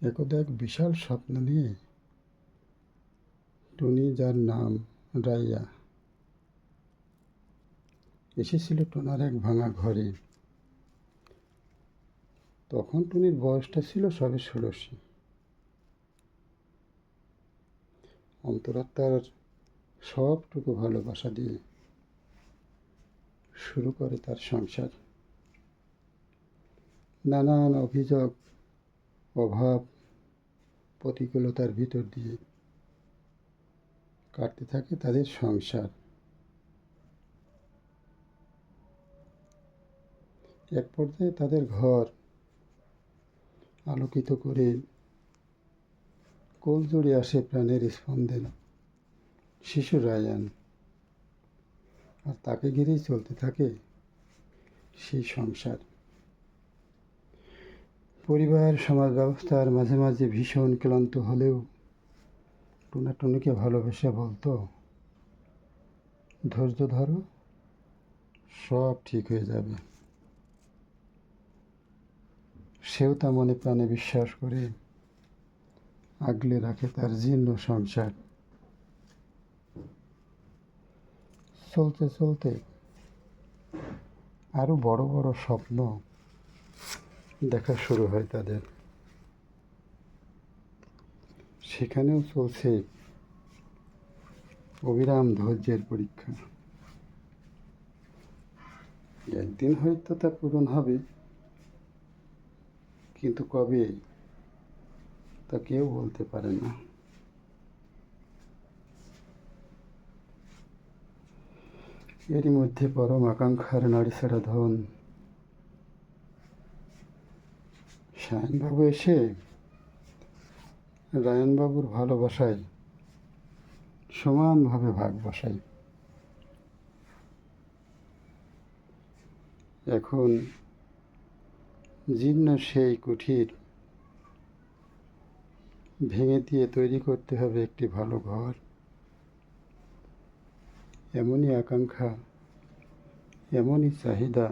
একদা এক বিশাল স্বপ্ন নিয়ে টুনি, যার নাম রাইয়া, এসেছিল টোনার এক ভাঙা ঘরে। তখন টুনির বয়সটা ছিল সবে 16। অন্তরাত্মার সবটুকু ভালোবাসা দিয়ে শুরু করে তার সংসার। নানান অভিযোগ, অভাব, প্রতিকূলতার ভিতর দিয়ে কাটতে থাকে তাদের সংসার। এক পর্যায়ে তাদের ঘর আলোকিত করে কোল জুড়ে আসে প্রাণের স্পন্দন, শিশু রায়ান। আর তাকে ঘিরেই চলতে থাকে সেই সংসার। পরিবার, সমাজ ব্যবস্থার মাঝে মাঝে ভীষণ ক্লান্ত হলেও টুনা টুনিকে ভালোবেসে বলতো, ধৈর্য ধরো, সব ঠিক হয়ে যাবে। সেও তা মনে প্রাণে বিশ্বাস করে আগলে রাখে তার জীর্ণ সংসার। চলতে চলতে আরো বড় বড় স্বপ্ন দেখা শুরু হয় তাদের। সেখানেও চলছে অবিরাম ধৈর্যের পরীক্ষা। একদিন হয়তো তা পূরণ হবে, কিন্তু কবে তা কেউ বলতে পারে না। এরই মধ্যে পরম আকাঙ্ক্ষার নাড়িছাড়া ধন শায়নবাবু এসে রায়নবাবুর ভালোবাসায় সমানভাবে ভাগ বসায়। এখন জীর্ণ সেই কুঠির ভেঙে দিয়ে তৈরি করতে হবে একটি ভালো ঘর। এমনই আকাঙ্ক্ষা, এমনই চাহিদা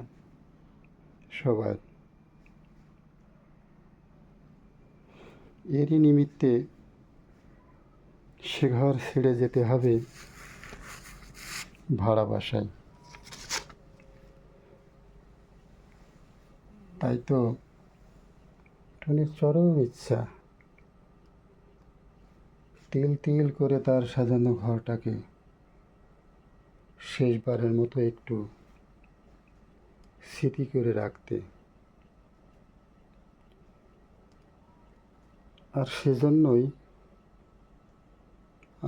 সবার। এরই নিমিত্তে সে ঘর ছেড়ে যেতে হবে ভাড়া বাসায়। তাই তো টুনির চরম ইচ্ছা তিল তিল করে তার সাজানো ঘরটাকে শেষবারের মতো একটু স্মৃতি করে রাখতে। আর সেজন্যই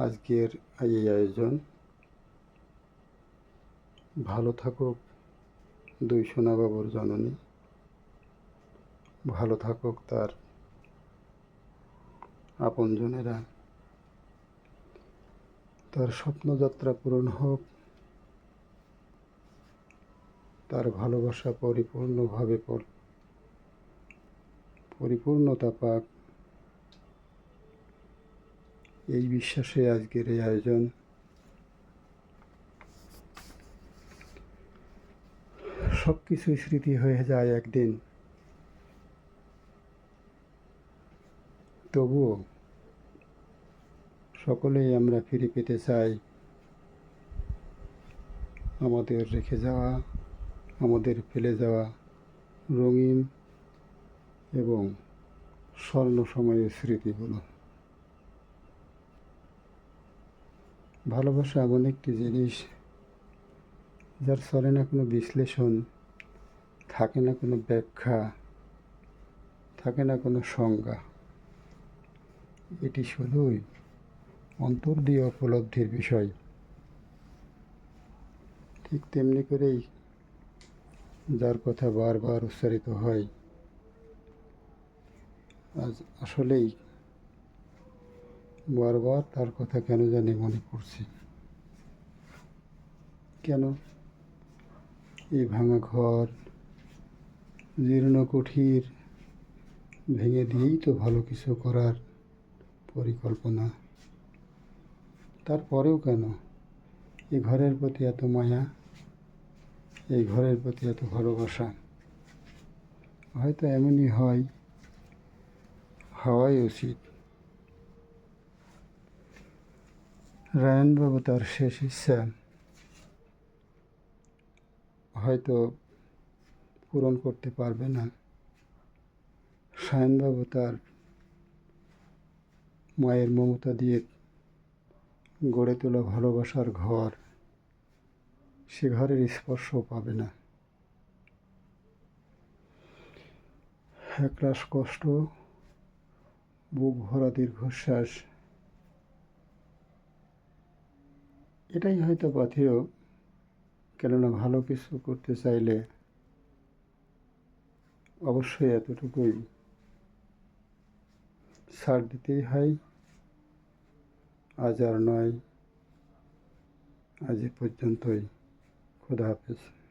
আজকের এই আয়োজন। ভালো থাকুক দুই সোনাবাবুর জননী, ভালো থাকুক তার আপনজনেরা, তার স্বপ্নযাত্রা পূরণ হোক, তার ভালোবাসা পরিপূর্ণভাবে পরিপূর্ণতা পাক, এই বিশ্বাসে আজকের এই আয়োজন। সব কিছুই স্মৃতি হয়ে যায় একদিন, তবুও সকলেই আমরা ফিরে পেতে চাই আমাদের রেখে যাওয়া, আমাদের ফেলে যাওয়া রঙিন এবং স্বর্ণ সময়ের স্মৃতিগুলো। ভালোবাসা এমন একটি জিনিস যার চলে না কোনো বিশ্লেষণ, থাকে না কোনো ব্যাখ্যা, থাকে না কোনো সংজ্ঞা। এটি শুধুই অন্তর দিয়ে উপলব্ধির বিষয়। ঠিক তেমনি করেই যার কথা বারবার উচ্চারিত হয়, আজ আসলেই বারবার তার কথা কেন জানি মনে পড়ছে। কেন এই ভাঙা ঘর, জীর্ণ কুঠির ভেঙে দিয়েই তো ভালো কিছু করার পরিকল্পনা। তারপরেও কেন এই ঘরের প্রতি এত মায়া, এই ঘরের প্রতি এত ভালোবাসা? হয়তো এমনই হয়, হওয়াই উচিত। রায়নবাবু তার শেষ ইচ্ছা হয়তো পূরণ করতে পারবে না। সায়নবাবু তার মায়ের মমতা দিয়ে গড়ে তোলা ভালোবাসার ঘর, সে ঘরের স্পর্শও পাবে না। একরাশ কষ্ট, বুক ভরা দীর্ঘশ্বাস, এটাই হয়তো পাথেয়। কেননা ভালো কিছু করতে চাইলে অবশ্যই এতটুকুই ছাড় দিতেই হয়। আজ আর নয়, আজ এ পর্যন্তই। খোদা হাফেজ।